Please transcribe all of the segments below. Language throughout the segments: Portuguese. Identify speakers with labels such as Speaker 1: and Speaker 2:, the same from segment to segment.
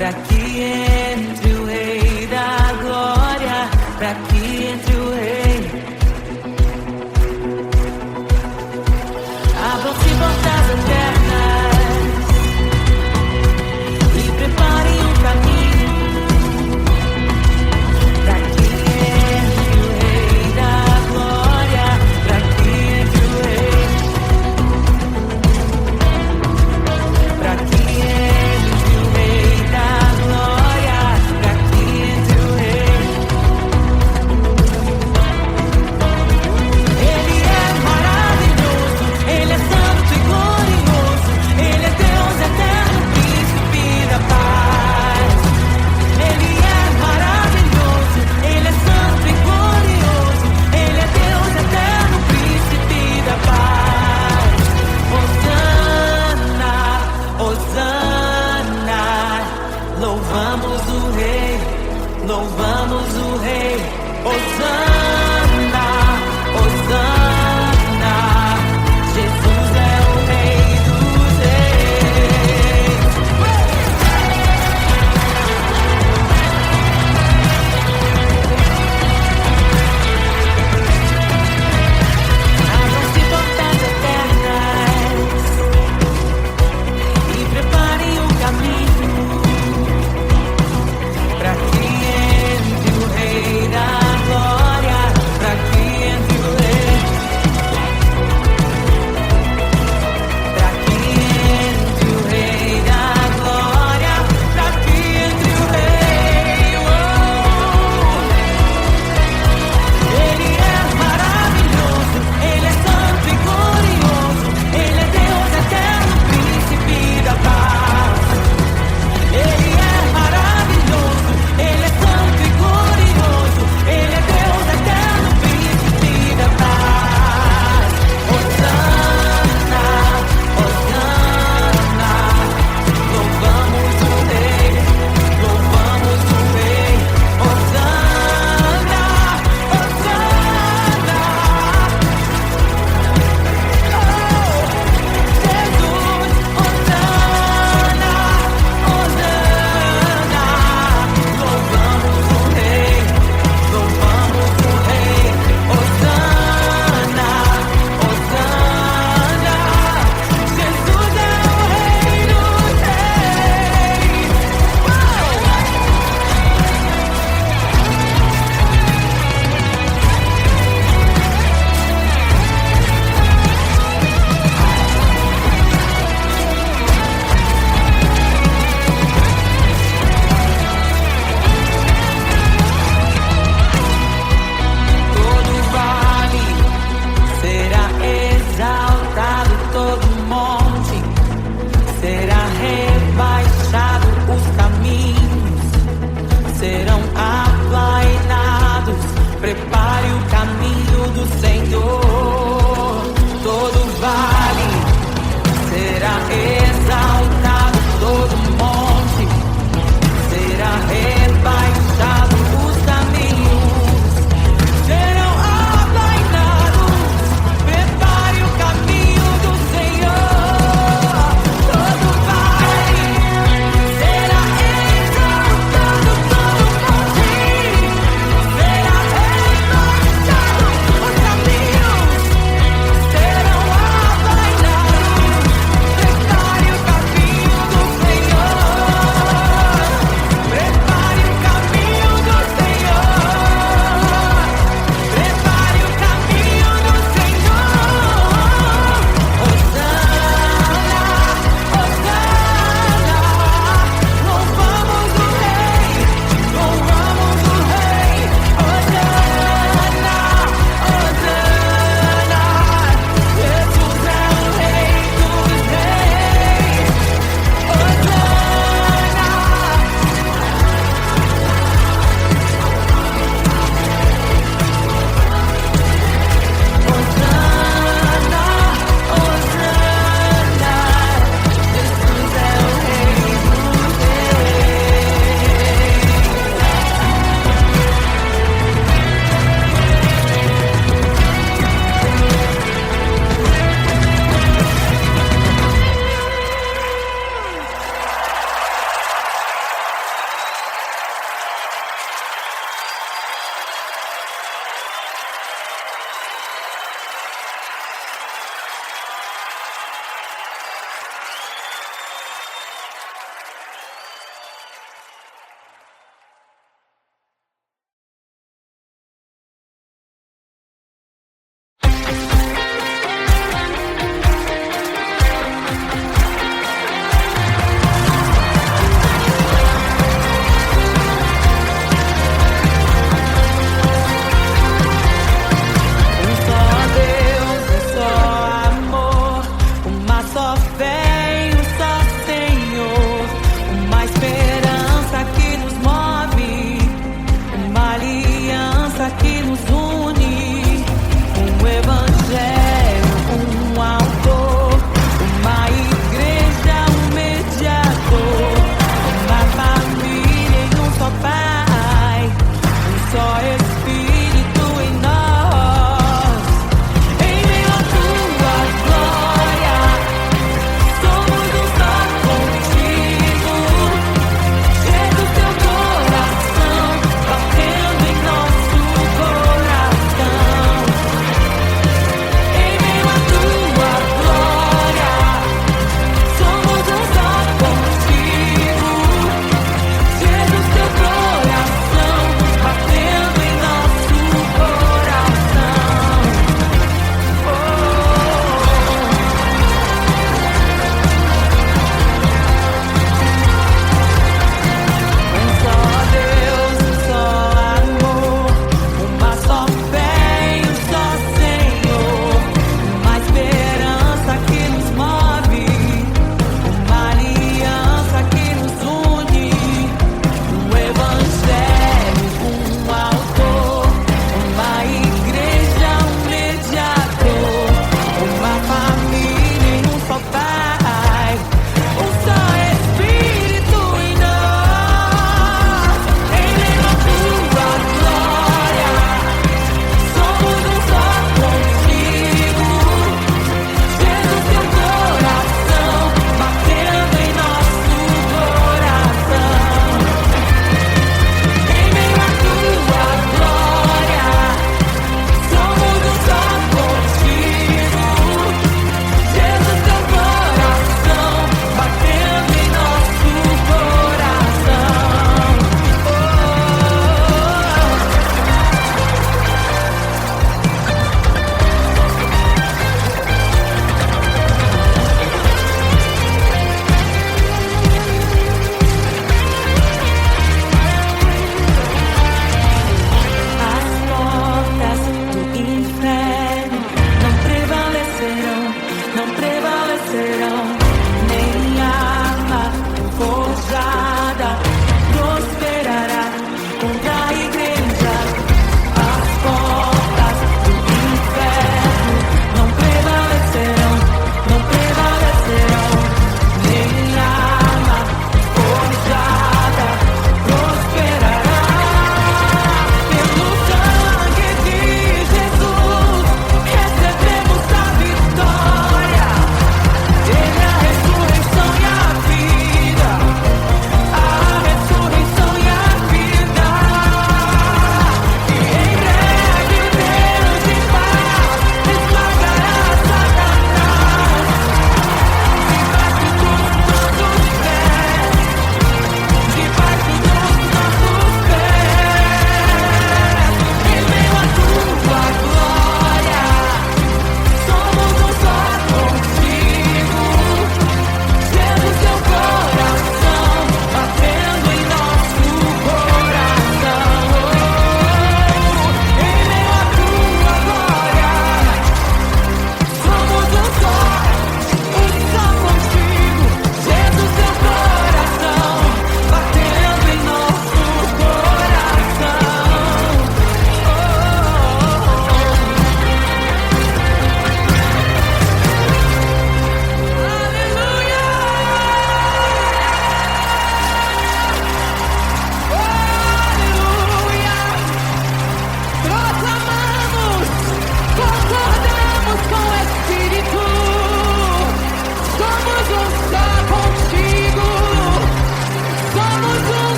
Speaker 1: pra que entre o Rei da Glória, pra que entre o Rei. Abram-se portas eternas e preparem um caminho pra que entre o Rei da Glória, pra que entre o Rei, pra que entre o Rei da Glória, pra que entre o Rei. Ele é maravilhoso, Ele é santo e glorioso, Ele é Deus eterno, príncipe da paz. Ele é maravilhoso, Ele é santo e glorioso, Ele é Deus eterno, príncipe da paz. Hosana, Hosana, louvamos o Rei, louvamos o Rei. Hosana, Hosana, Jesus é o Rei dos Reis. Abram-se portas eternas e preparem um caminho pra que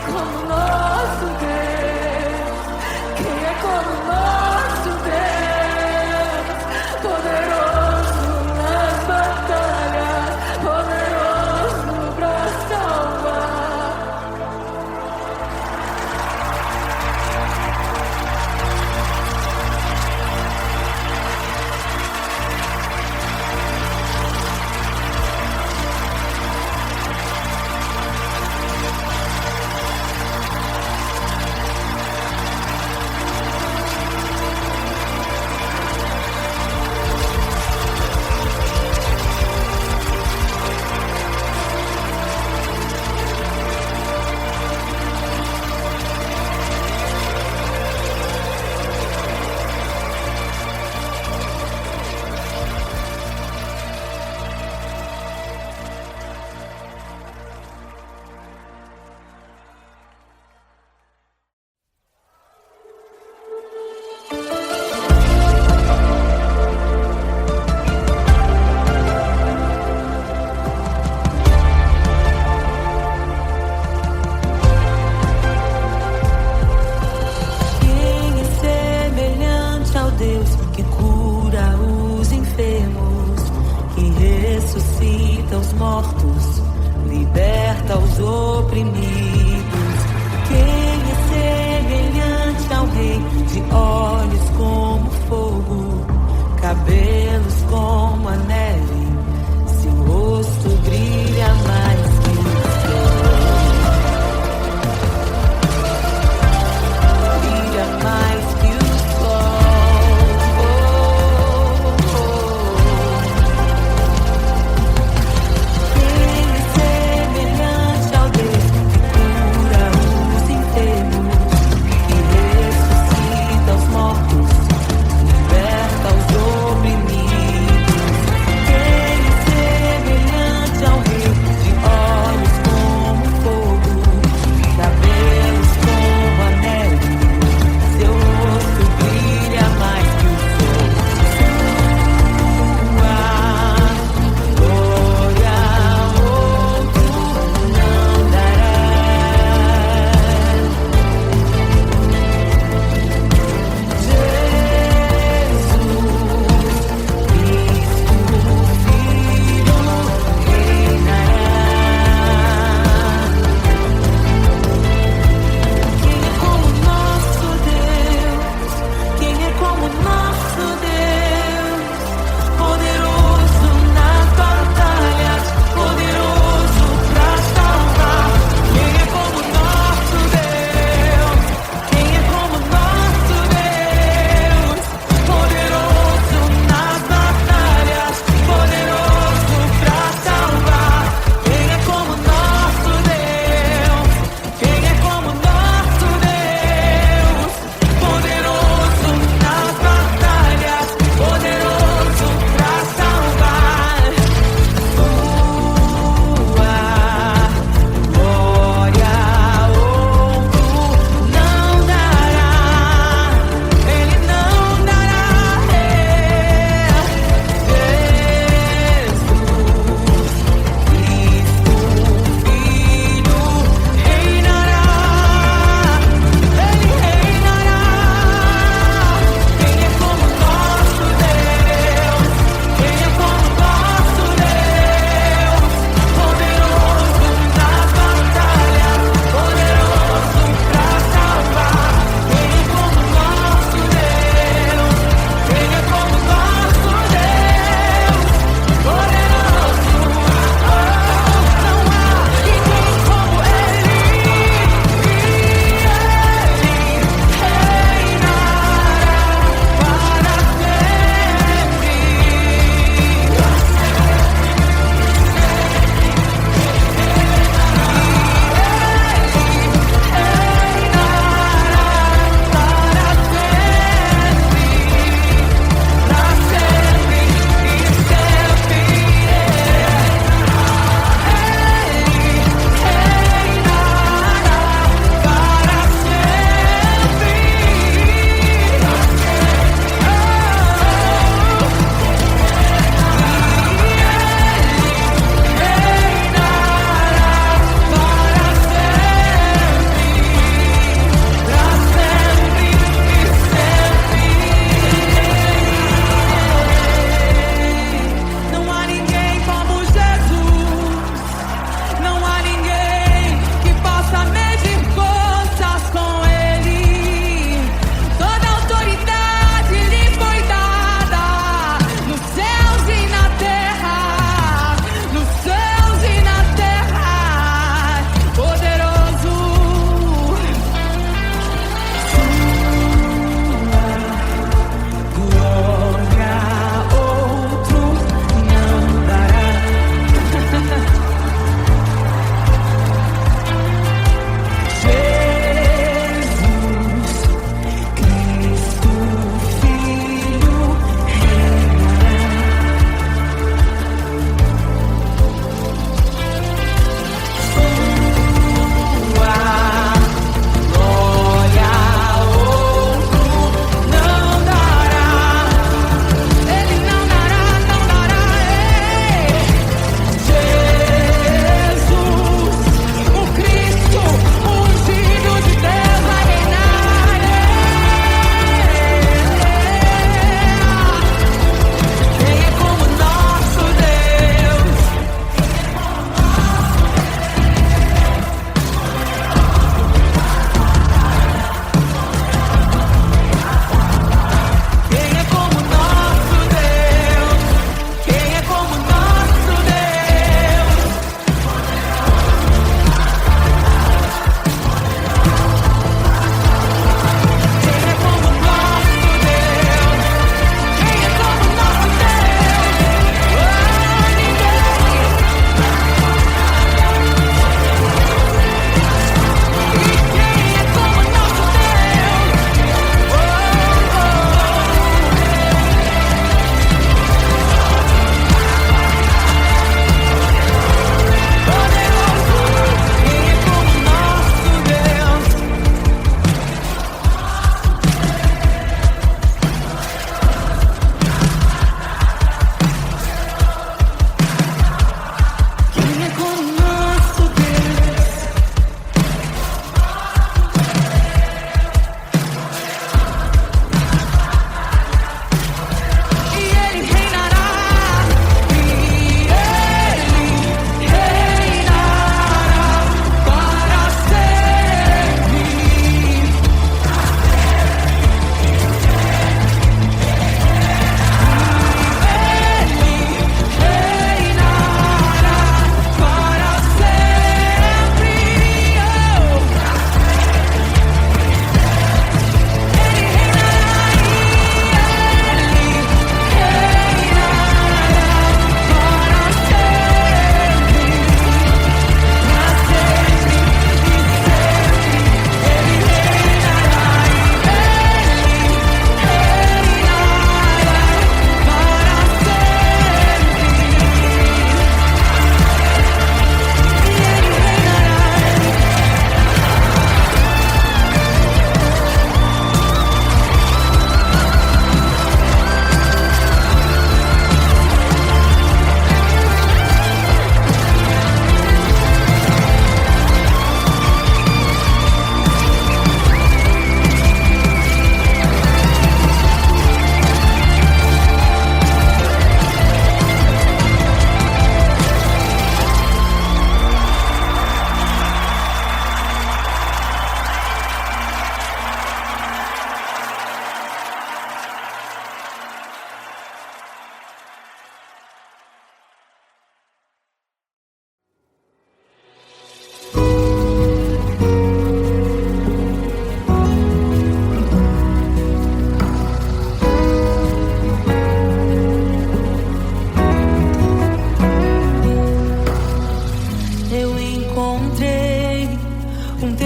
Speaker 1: como nosso Deus? Quem é como nosso Deus? Poderoso nas batalhas, poderoso pra salvar. Quem é semelhante ao Deus que cura os enfermos, que ressuscita os mortos, liberta os oprimidos? Quem é semelhante ao Rei de olhos como fogo, cabelos como a neve, seu rosto brilha mais que o sol, brilha mais que o sol. Quem é semelhante ao Deus que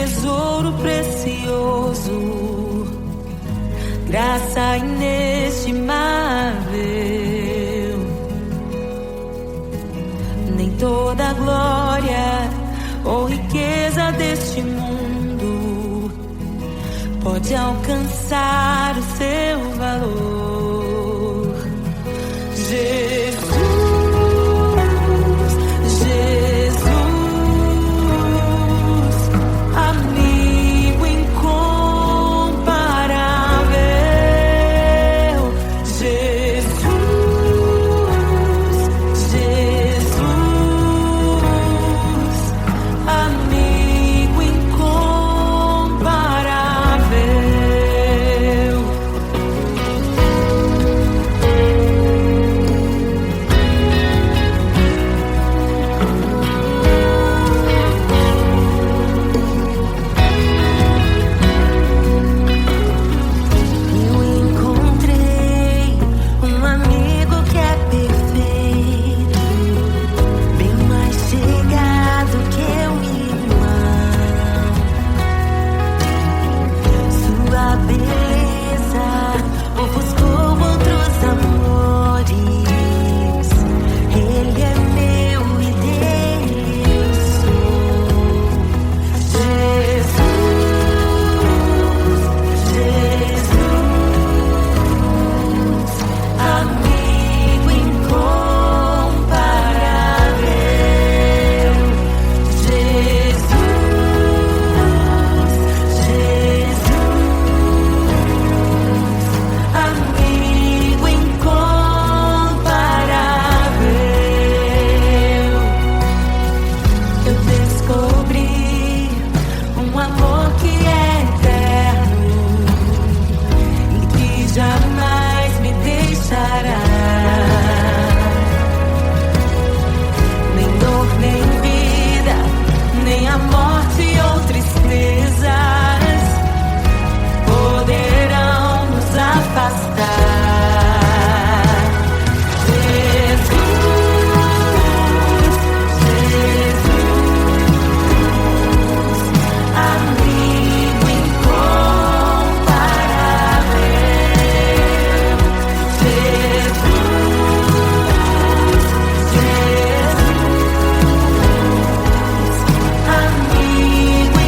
Speaker 1: tesouro precioso, graça inestimável. Nem toda glória ou riqueza deste mundo pode alcançar o seu valor. Jesus, Jesus, amigo incomparável. Jesus, Jesus, amigo incomparável. Eu encontrei um amigo que é perfeito, bem mais chegado que um irmão. Sua beleza ofuscou outros amores. Ele é meu e dele eu sou. Jesus, amigo incomparável. Jesus, Jesus, amigo incomparável. Eu descobri um amor que é eterno e que jamais me deixará. Nem dor, nem vida, nem a morte ou tristezas poderão nos afastar. Jesus, Jesus, amigo incomparável. Jesus, Jesus, amigo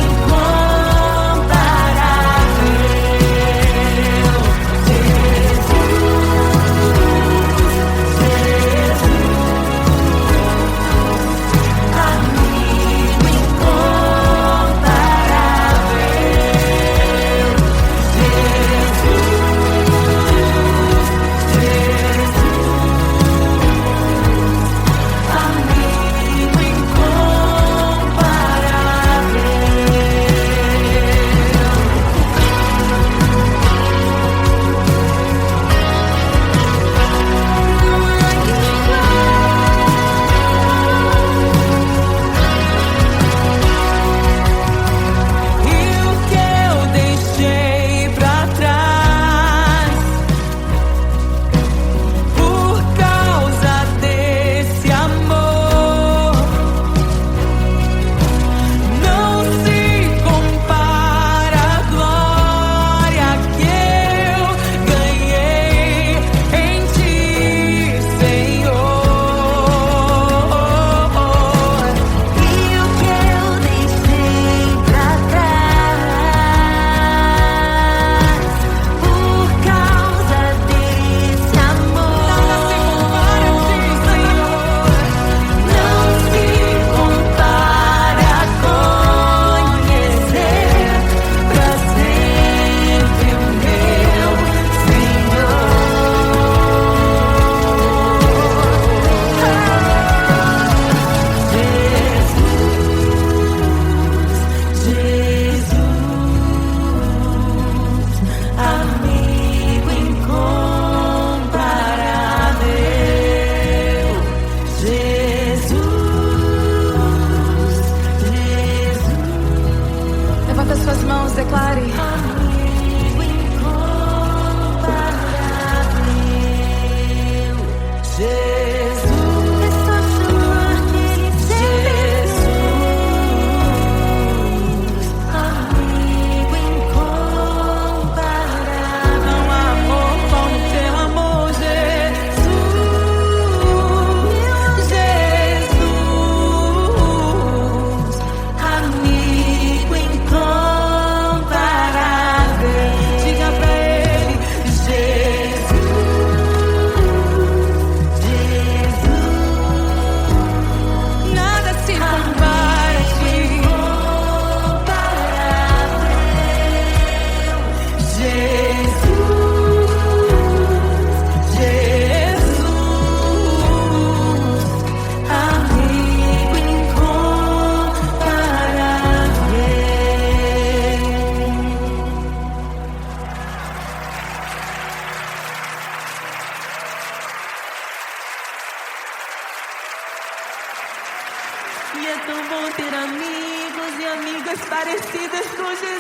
Speaker 1: com Jesus.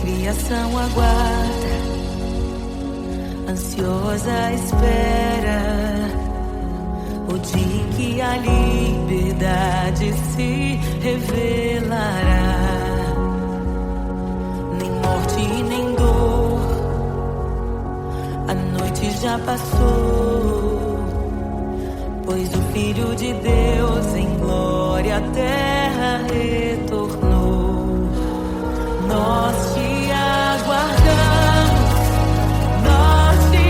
Speaker 1: Criação aguarda, ansiosa espera o dia em que a liberdade se revelará. Nem morte nem dor, a noite já passou, pois o Filho de Deus em glória à terra retornou. Nós te aguardamos, nós te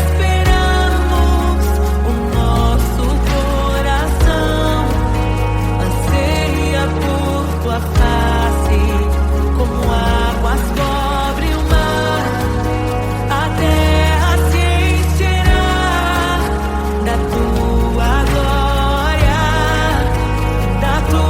Speaker 1: esperamos. O nosso coração anseia por tua face, como águas cobrem o mar. A terra se encherá da tua glória, da tua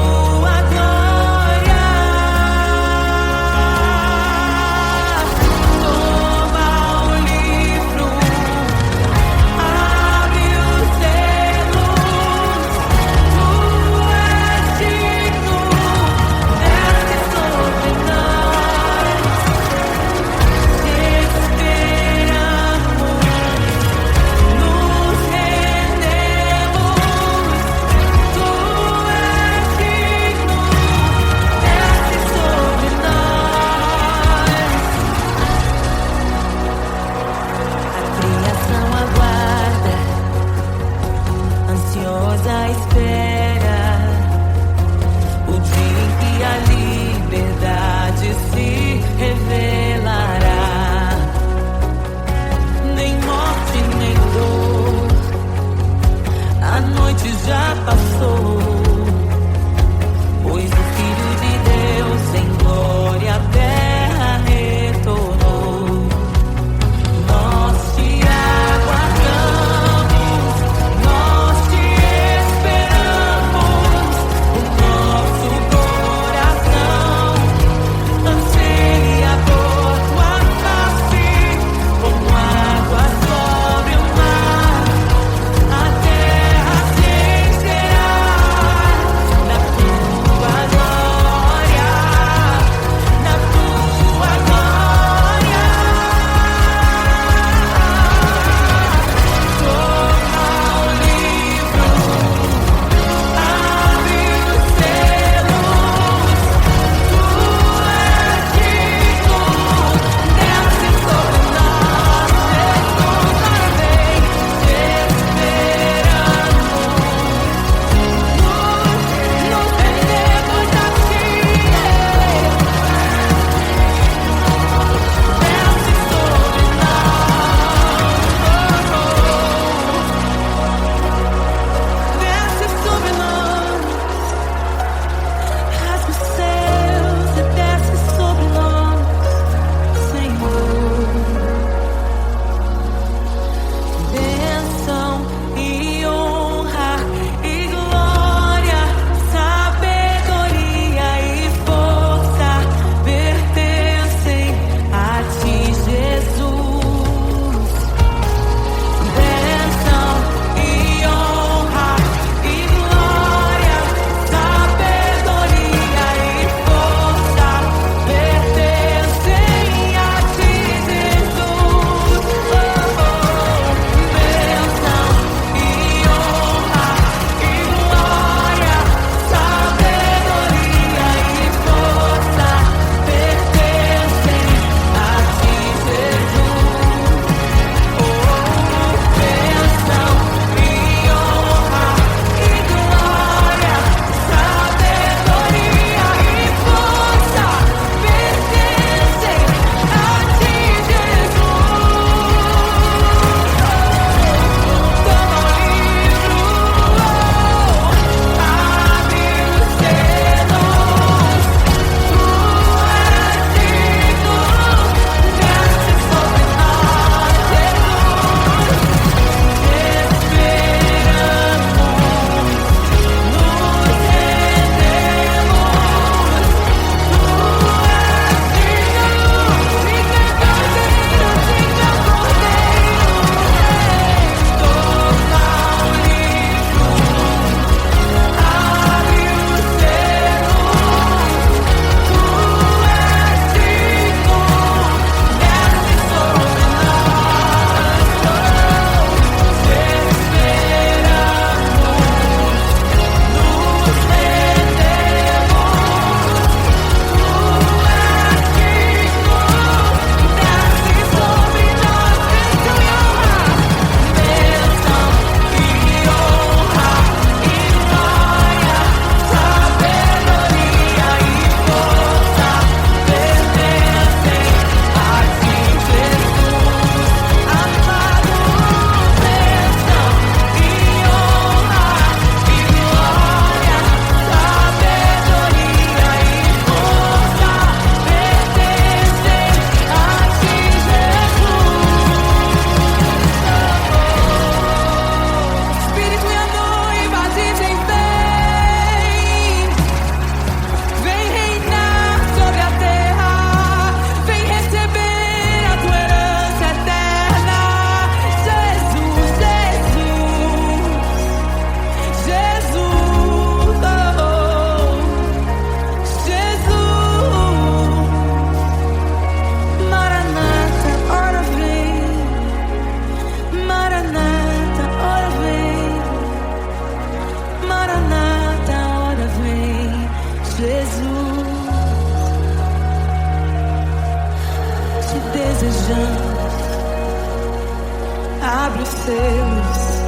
Speaker 1: seus.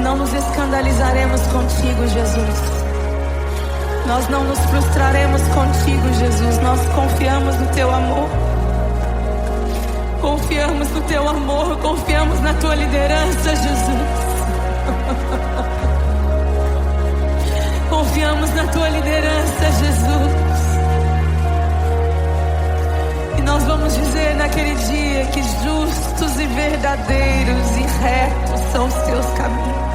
Speaker 1: Não nos escandalizaremos contigo, Jesus. Nós não nos frustraremos contigo, Jesus. Nós confiamos no teu amor. Confiamos no teu amor. Confiamos na tua liderança, Jesus. Confiamos na tua liderança, Jesus. E nós vamos dizer naquele dia que justos e verdadeiros e retos são os teus caminhos.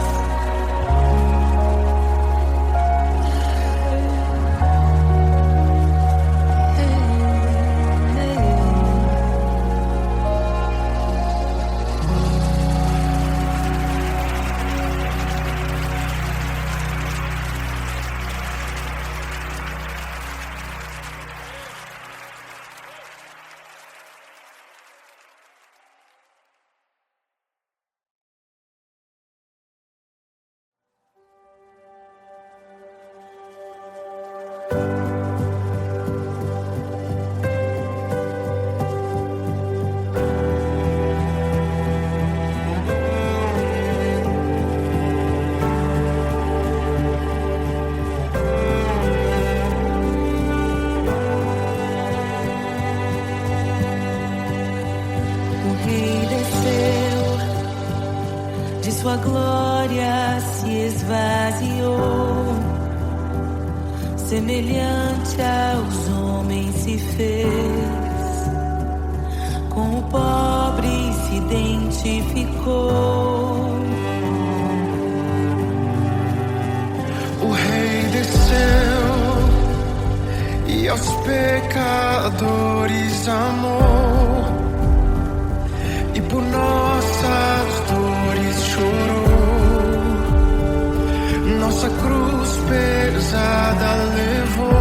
Speaker 2: Sua glória se esvaziou, semelhante aos homens se fez, com o pobre se identificou.
Speaker 3: O Rei desceu e aos pecadores amou, e por nossas dores chorou, nossa cruz pesada levou.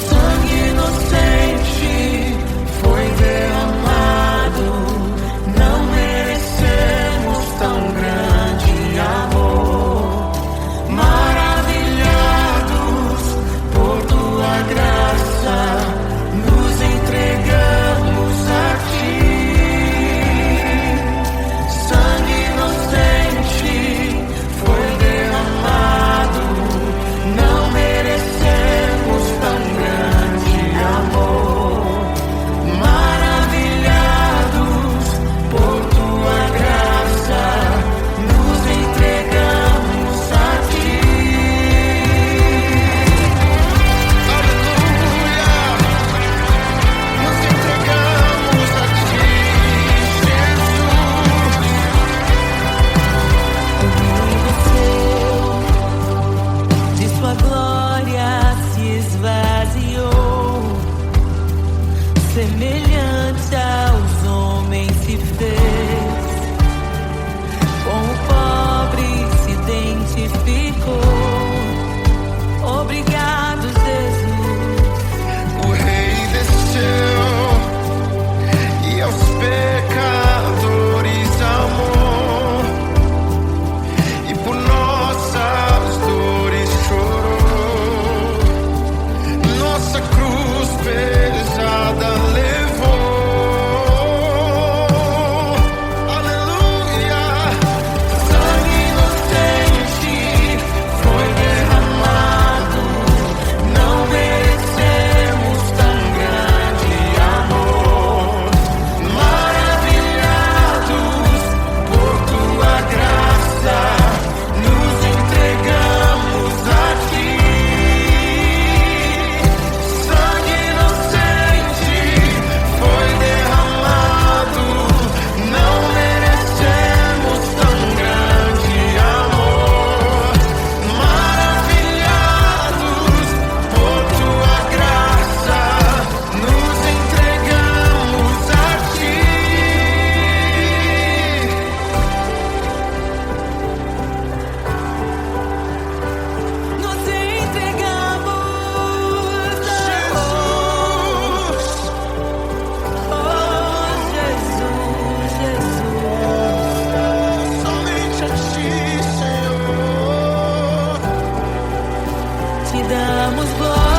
Speaker 3: Sangue inocente foi derramado, não merecemos tão grande amor. Maravilhados por tua graça, nos entregamos a ti. Sangue inocente foi derramado, não merecemos tão grande amor. Maravilhados por tua graça, nos entregamos a ti. Aleluia! Nos entregamos a ti, Jesus.
Speaker 2: De sua glória se esvaziou, semelhante aos homens se fez, com o pobre se identificou. Obrigado, Jesus.
Speaker 3: O Rei desceu e aos pecadores amou, e por nossas dores chorou, nossa cruz pesada levou. Aleluia! Sangue inocente foi derramado, não merecemos tão grande amor. Maravilhados por tua graça, nos entregamos a ti. Sangue inocente foi derramado, não merecemos tão grande amor. Maravilhados por tua graça, nos entregamos a ti.
Speaker 2: Nos entregamos a
Speaker 3: Jesus,
Speaker 2: Jesus, Jesus.
Speaker 3: somente a ti, Senhor.
Speaker 2: Te damos glória.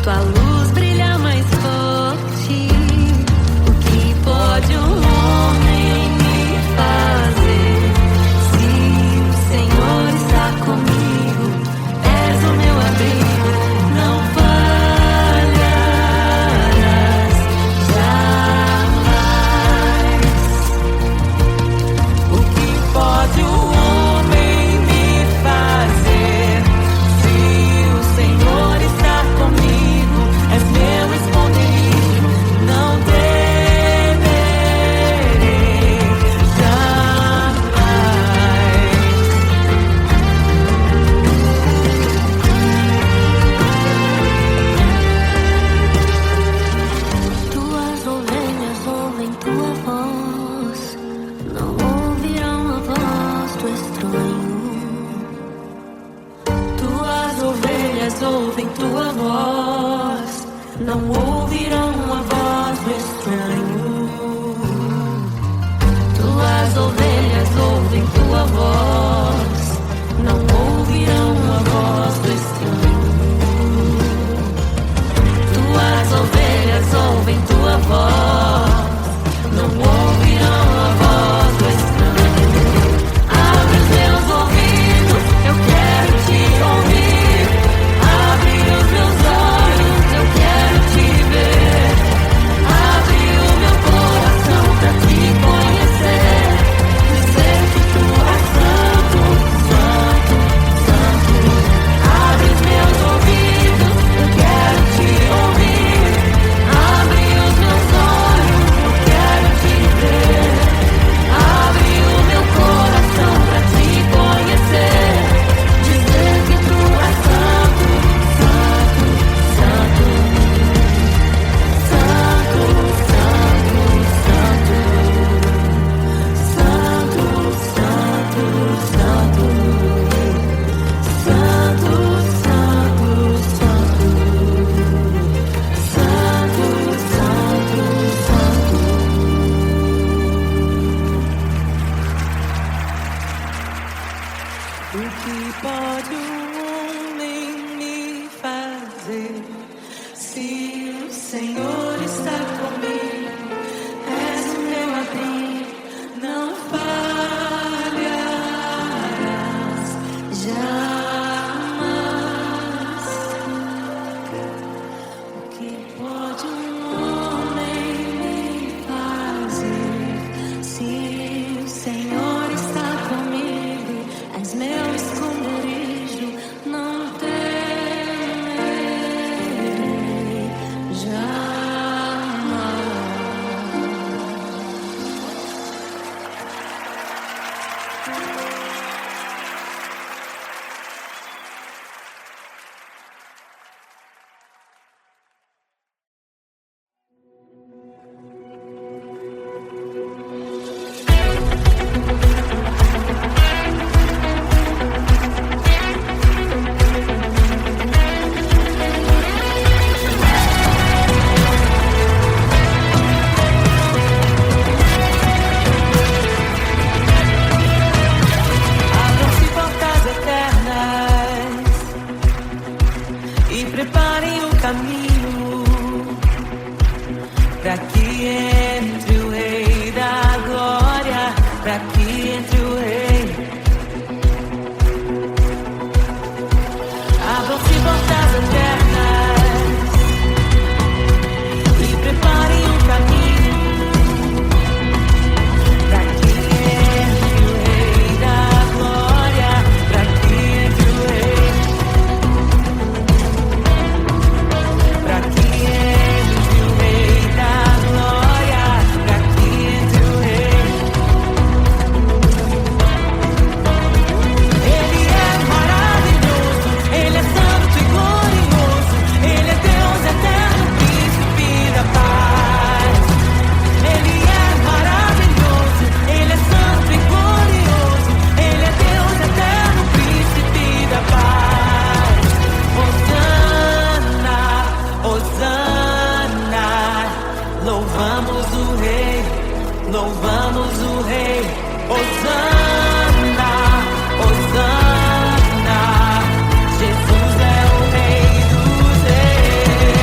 Speaker 2: tua luz brilha mais forte. O que pode um homem me fazer? Se o Senhor está comigo, és o meu abrigo, não falharás jamais. O que pode um homem me fazer? Se o Senhor está comigo, és meu esconderijo, não temerei jamais. Tuas ovelhas ouvem tua voz, não ouvirão a voz do estranho. Tuas ovelhas ouvem tua voz, não ouvirão a voz do estranho. Tuas ovelhas ouvem tua voz, não ouvirão a voz do estranho. Tuas ovelhas ouvem tua voz, não ouvirão a voz do estranho. Abre os meus ouvidos, eu quero te ouvir. Abre os meus olhos, eu quero te ver. Abre o meu coração pra te conhecer. Dizer que tu és santo, santo, santo. Abre os meus ouvidos, eu quero te ouvir. Abre os meus olhos, eu quero te ver. Abre o meu coração pra te conhecer. Dizer que tu és santo, santo, santo. Santo, santo, santo. Santo, santo, santo. Santo, santo, santo. Santo, santo, santo. O que pode um homem me fazer? Se o Senhor está comigo, és o meu abrigo, não falharás jamais. O que pode um homem me fazer? Se o Senhor está comigo, és meu esconderijo, não temerei jamais. Abram-se portas eternas e preparem o caminho para que entre o Rei da Glória, para que entre o Rei. Abram-se portas eternas e preparem o caminho para que entre o Rei da Glória, para que entre o Rei. Para que entre o Rei da Glória, para que entre o Rei. Ele é maravilhoso, Ele é santo e glorioso, Ele é Deus eterno, príncipe da paz. Ele é maravilhoso, Ele é santo e glorioso, Ele é Deus eterno, príncipe da paz. Hosana, Hosana, louvamos o Rei, louvamos o Rei. Hosana, Hosana, Jesus é o Rei dos Reis.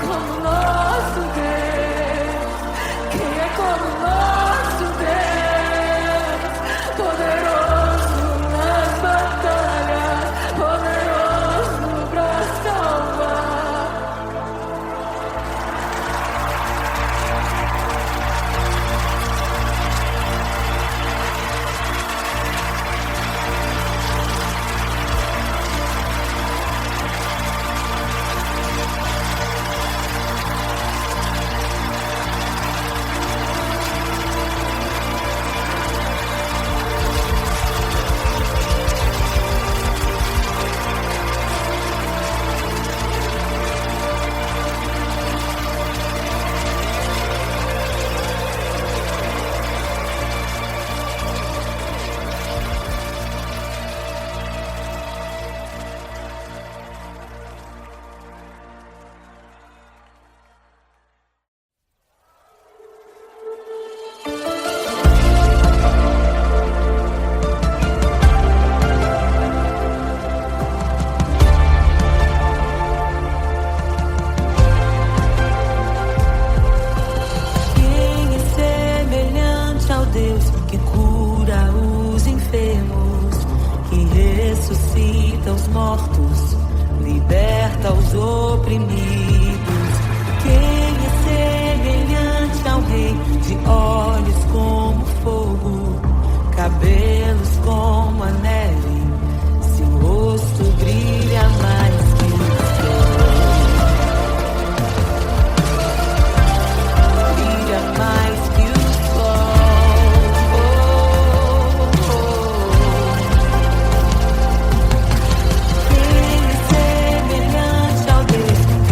Speaker 2: como nosso Deus? Quem é como nosso Deus? Poderoso nas batalhas, poderoso pra salvar. Quem é semelhante ao Deus que cura os enfermos, que ressuscita os mortos, liberta os oprimidos? Quem é semelhante ao Rei de olhos como fogo, cabelos como a neve, seu rosto brilha mais que o sol, brilha mais que o sol. Quem é semelhante ao Deus que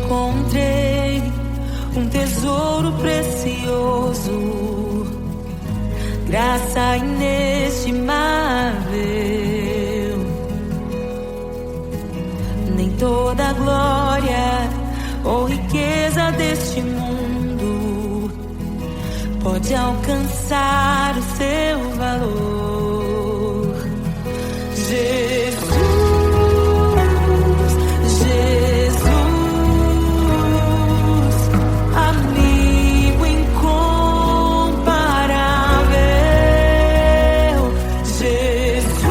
Speaker 1: encontrei um tesouro precioso, graça inestimável. Nem toda a glória ou riqueza deste mundo pode alcançar o seu valor. Jesus, Jesus, amigo incomparável. Jesus,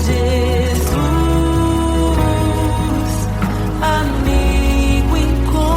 Speaker 1: Jesus, amigo incomparável.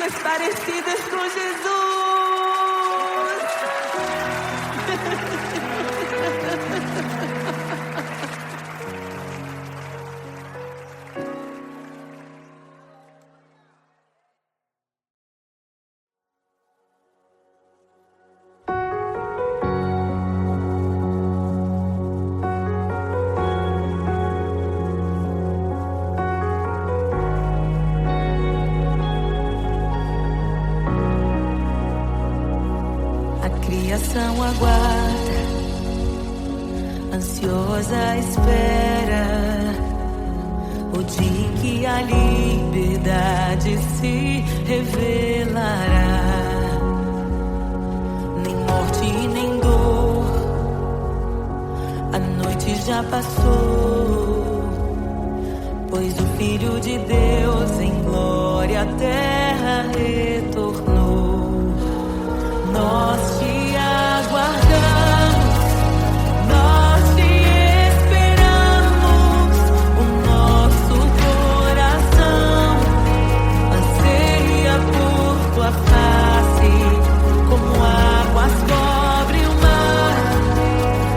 Speaker 1: mais parecidas com Jesus. Criação aguarda, ansiosa espera o dia em que a liberdade se revelará. Nem morte nem dor, a noite já passou, pois o Filho de Deus em glória à terra retornou. Nós te aguardamos, nós te esperamos. O nosso coração anseia por tua face, como águas cobrem o mar.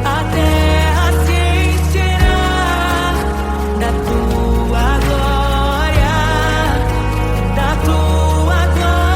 Speaker 1: A terra se encherá da tua glória, da tua glória.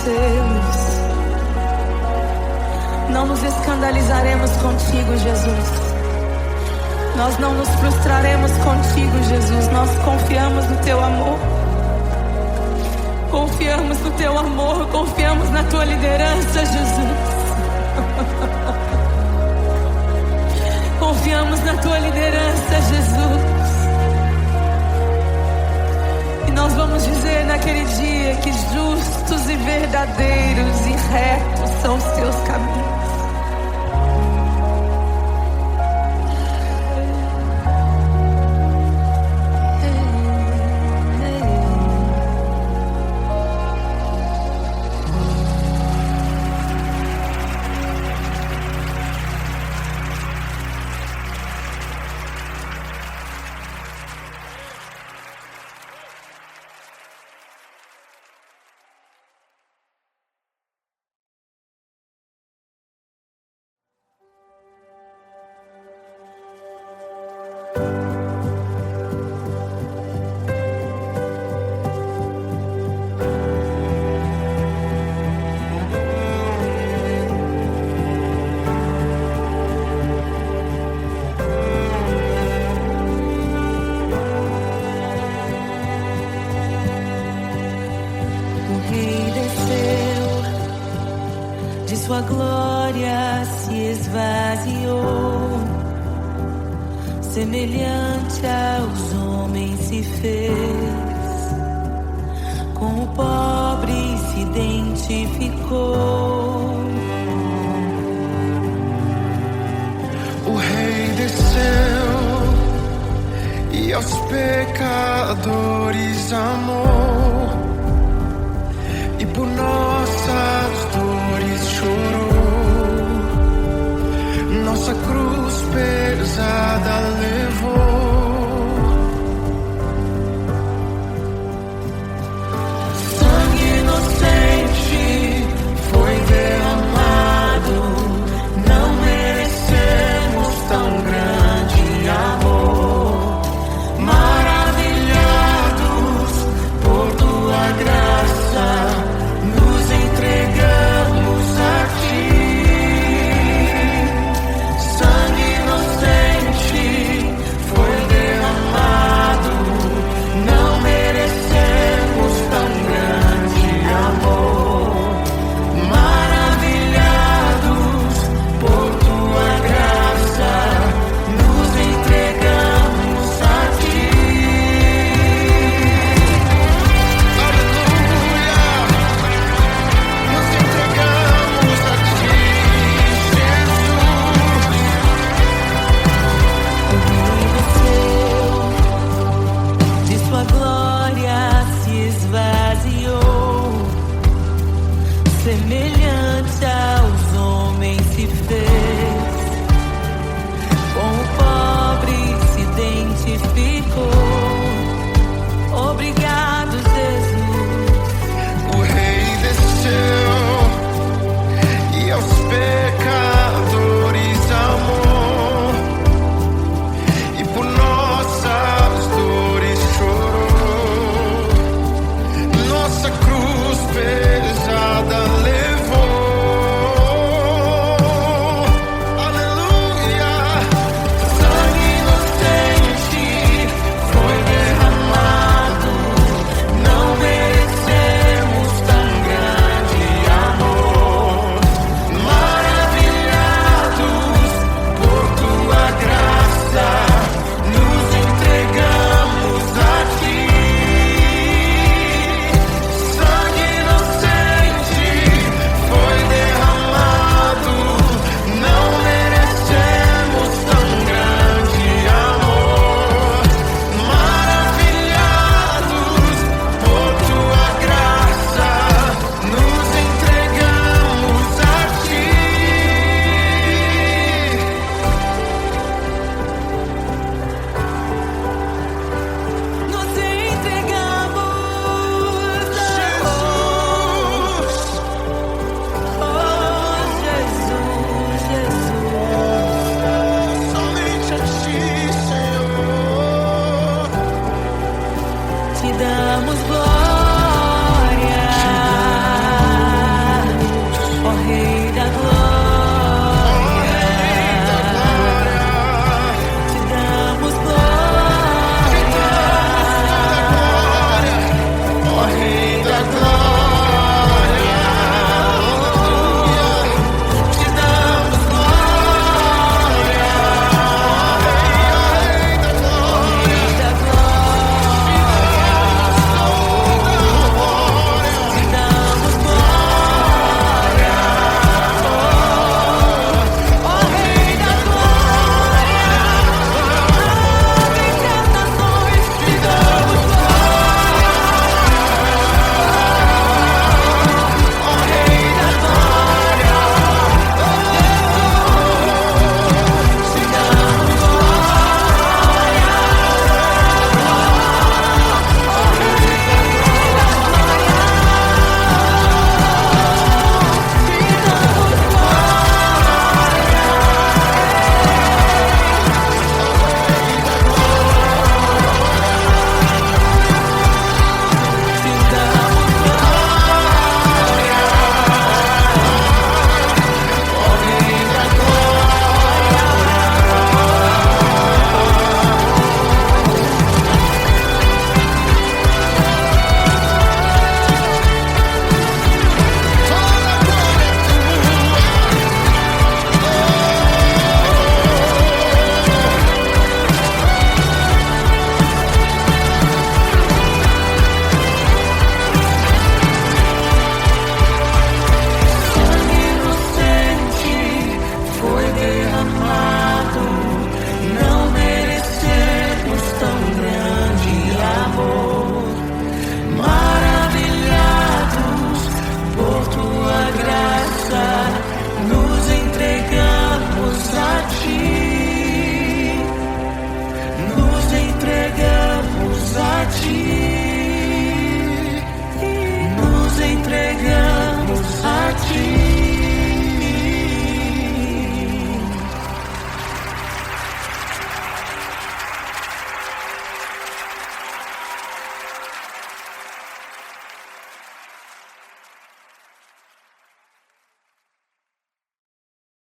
Speaker 1: seus. Não nos escandalizaremos contigo, Jesus. Nós não nos frustraremos contigo, Jesus. Nós confiamos no teu amor. Confiamos no teu amor, confiamos na tua liderança, Jesus. Confiamos na tua liderança, Jesus. E nós vamos dizer naquele dia que justos e verdadeiros e retos são os teus caminhos.
Speaker 2: Sua glória se esvaziou, semelhante aos homens se fez, com o pobre se identificou.
Speaker 3: O Rei desceu e aos pecadores amou, e por nossas dores chorou. Nossa cruz pesada levou.